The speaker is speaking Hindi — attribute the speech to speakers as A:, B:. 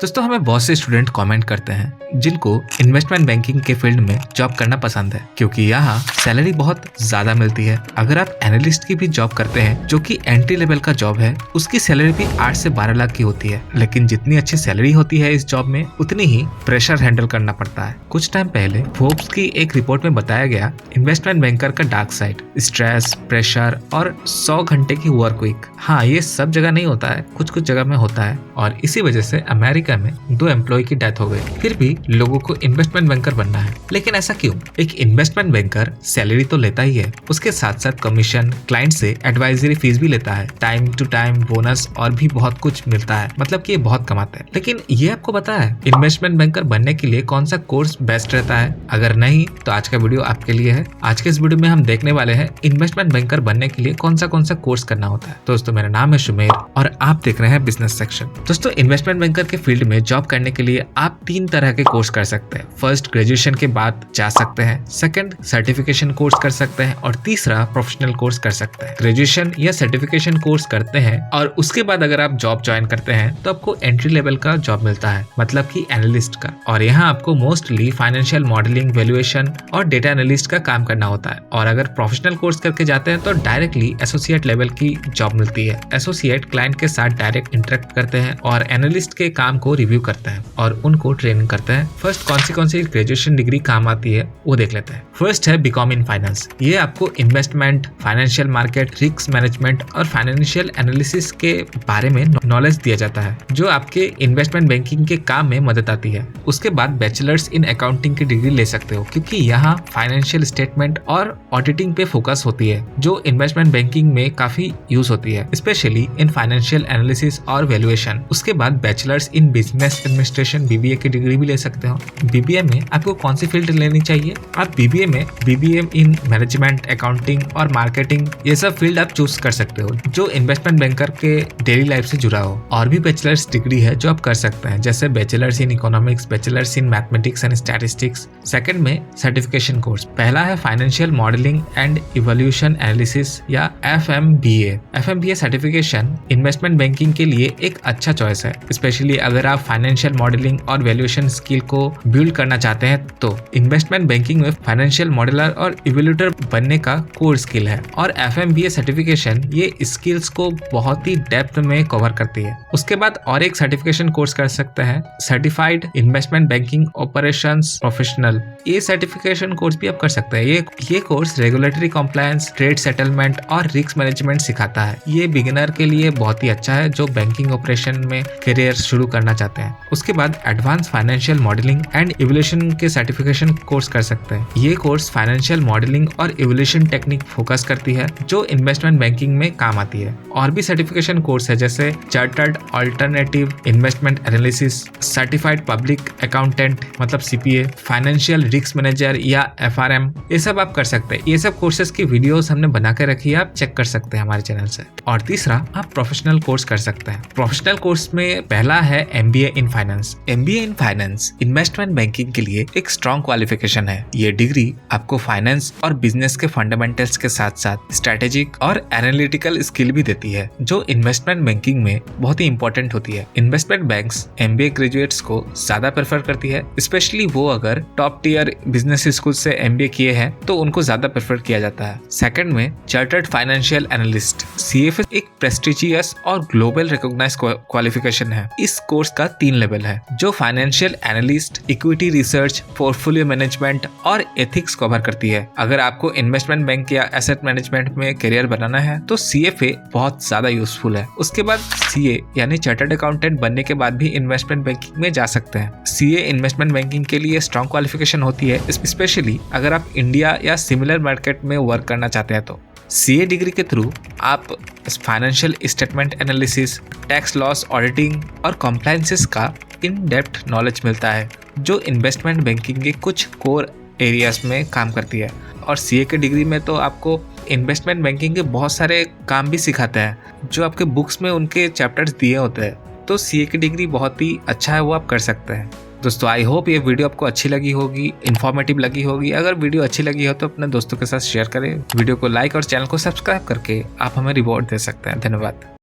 A: दोस्तों हमें बहुत से स्टूडेंट कमेंट करते हैं जिनको इन्वेस्टमेंट बैंकिंग के फील्ड में जॉब करना पसंद है क्योंकि यहाँ सैलरी बहुत ज्यादा मिलती है। अगर आप एनालिस्ट की भी जॉब करते हैं जो कि एंट्री लेवल का जॉब है, उसकी सैलरी भी 8 से 12 लाख की होती है। लेकिन जितनी अच्छी सैलरी होती है इस जॉब में, उतनी ही प्रेशर हैंडल करना पड़ता है। कुछ टाइम पहले फोर्ब्स की एक रिपोर्ट में बताया गया इन्वेस्टमेंट बैंकर का डार्क साइड, स्ट्रेस, प्रेशर और 100 घंटे की वर्क वीक। हाँ, ये सब जगह नहीं होता है, कुछ कुछ जगह में होता है और इसी वजह से अमेरिका में 2 एम्प्लॉय की डेथ हो गई। फिर भी लोगों को इन्वेस्टमेंट बैंकर बनना है। लेकिन ऐसा क्यों? एक इन्वेस्टमेंट बैंकर सैलरी तो लेता ही है, उसके साथ साथ कमीशन, क्लाइंट से एडवाइजरी फीस भी लेता है, टाइम टू टाइम बोनस और भी बहुत कुछ मिलता है। मतलब कि ये बहुत कमाते हैं। लेकिन ये आपको पता है इन्वेस्टमेंट बैंकर बनने के लिए कौन सा कोर्स बेस्ट रहता है? अगर नहीं तो आज का वीडियो आपके लिए है। आज के इस वीडियो में हम देखने वाले हैं इन्वेस्टमेंट बैंकर बनने के लिए कौन सा कोर्स करना होता है। दोस्तों मेरा नाम है शुमेर और आप देख रहे हैं बिजनेस सेक्शन। दोस्तों इन्वेस्टमेंट बैंकर के फील्ड में जॉब करने के लिए आप 3 तरह के कोर्स कर सकते हैं। फर्स्ट, ग्रेजुएशन के बाद जा सकते हैं। सेकंड, सर्टिफिकेशन कोर्स कर सकते हैं और तीसरा, प्रोफेशनल कोर्स कर सकते हैं। ग्रेजुएशन या सर्टिफिकेशन कोर्स करते हैं और उसके बाद अगर आप जॉब ज्वाइन करते हैं तो आपको एंट्री लेवल का जॉब मिलता है, मतलब कि एनालिस्ट का। और यहाँ आपको मोस्टली फाइनेंशियल मॉडलिंग, वैल्यूएशन और डेटा एनालिस्ट का काम करना होता है। और अगर प्रोफेशनल कोर्स करके जाते हैं तो डायरेक्टली एसोसिएट लेवल की जॉब मिलती है। एसोसिएट क्लाइंट के साथ डायरेक्ट इंटरेक्ट करते हैं और एनालिस्ट के काम को रिव्यू करते हैं और उनको ट्रेनिंग करते हैं। फर्स्ट कौन सी ग्रेजुएशन डिग्री काम आती है वो देख लेते हैं। फर्स्ट है बीकॉम इन फाइनेंस। ये आपको investment, financial market, risk management और फाइनेंशियल एनालिसिस के बारे में नॉलेज दिया जाता है, जो आपके इन्वेस्टमेंट बैंकिंग के काम में मदद आती है। उसके बाद बैचलर्स इन अकाउंटिंग की डिग्री ले सकते हो क्योंकि यहाँ फाइनेंशियल स्टेटमेंट और ऑडिटिंग पे फोकस होती है, जो इन्वेस्टमेंट बैंकिंग में काफी यूज होती है, स्पेशली इन फाइनेंशियल एनालिसिस और वैल्यूएशन। उसके बाद bachelors in business administration BBA की डिग्री भी ले सकते हो। BBA में आपको कौन सी फील्ड लेनी चाहिए? आप BBA में BBA इन मैनेजमेंट, अकाउंटिंग और मार्केटिंग, ये सब फील्ड आप चूज कर सकते हो जो इन्वेस्टमेंट बैंकर के डेली लाइफ से जुड़ा हो। और भी बैचलर्स डिग्री है जो आप कर सकते हैं, जैसे bachelors in economics, bachelors in mathematics and statistics. Second में सर्टिफिकेशन कोर्स। पहला है financial modelling and evolution analysis या FMBA। FMBA certification investment banking के लिए एक अच्छा चॉइस है, स्पेशली अगर आप फाइनेंशियल मॉडलिंग और वैल्यूएशन स्किल को बिल्ड करना चाहते हैं। तो इन्वेस्टमेंट बैंकिंग में फाइनेंशियल मॉडलर और इवोल्यूटर बनने का कोर स्किल है और FMBA सर्टिफिकेशन ये स्किल्स को बहुत ही डेप्थ में कवर करती है। उसके बाद और एक सर्टिफिकेशन कोर्स कर सकते हैं, certified investment banking operations professional. ये सर्टिफिकेशन कोर्स भी आप कर सकते हैं। ये course regulatory compliance, trade settlement और रिस्क मैनेजमेंट सिखाता है। ये बिगिनर के लिए बहुत ही अच्छा है जो बैंकिंग ऑपरेशन में करियर शुरू करना चाहते हैं। उसके बाद advance financial modelling and evolution के सर्टिफिकेशन कोर्स कर सकते हैं। ये कोर्स फाइनेंशियल मॉडलिंग और इवोल्यूशन टेक्निक फोकस करती है जो इन्वेस्टमेंट बैंकिंग में काम आती है। और भी सर्टिफिकेशन कोर्स है जैसे chartered alternative investment analysis, certified public accountant मतलब CPA, फाइनेंशियल रिस्क मैनेजर या FRM। ये सब आप कर सकते हैं। ये सब कोर्सेज की वीडियोस हमने बना के रखी है, आप चेक कर सकते हैं हमारे चैनल से। और तीसरा, आप प्रोफेशनल कोर्स कर सकते हैं। प्रोफेशनल कोर्स में पहला है MBA in finance. MBA in finance investment banking के लिए एक स्ट्रॉन्ग क्वालिफिकेशन है। ये डिग्री आपको फाइनेंस और बिजनेस के फंडामेंटल्स के साथ साथ स्ट्रेटेजिक और एनालिटिकल स्किल भी देती है, जो इन्वेस्टमेंट बैंकिंग में बहुत ही इंपॉर्टेंट होती है। इन्वेस्टमेंट बैंक्स MBA ग्रेजुएट्स को ज्यादा प्रेफर करती है, स्पेशली वो अगर टॉप टियर बिजनेस स्कूल से MBA किए हैं तो उनको ज्यादा प्रेफर किया जाता है। सेकंड में चार्टर्ड फाइनेंशियल एनालिस्ट। CFA एक प्रेस्टिजियस और ग्लोबल रिकॉग्नाइज्ड क्वालिफिकेशन है। इस कोर्स का 3 लेवल है जो financial analyst, equity research, portfolio management और एथिक्स कवर करती है। अगर आपको इन्वेस्टमेंट बैंक या एसेट मैनेजमेंट में करियर बनाना है तो CFA बहुत ज्यादा यूजफुल है। उसके बाद CA यानी चार्टर्ड अकाउंटेंट बनने के बाद भी इन्वेस्टमेंट बैंकिंग में जा सकते हैं। CA इन्वेस्टमेंट बैंकिंग के लिए स्ट्रॉन्ग क्वालिफिकेशन होती है, स्पेशली अगर आप इंडिया या सिमिलर मार्केट में वर्क करना चाहते हैं तो। CA डिग्री के थ्रू आप financial statement analysis, tax loss auditing और कॉम्प्लायंसेस का इन डेप्थ नॉलेज मिलता है, जो इन्वेस्टमेंट बैंकिंग के कुछ कोर एरियाज में काम करती है। और CA के डिग्री में तो आपको इन्वेस्टमेंट बैंकिंग के बहुत सारे काम भी सिखाते हैं जो आपके बुक्स में उनके चैप्टर्स दिए होते हैं। तो CA की डिग्री बहुत ही अच्छा है, वो आप कर सकते हैं। दोस्तों आई होप ये वीडियो आपको अच्छी लगी होगी, इन्फॉर्मेटिव लगी होगी। अगर वीडियो अच्छी लगी हो तो अपने दोस्तों के साथ शेयर करें, वीडियो को लाइक और चैनल को सब्सक्राइब करके आप हमें रिवॉर्ड दे सकते हैं। धन्यवाद।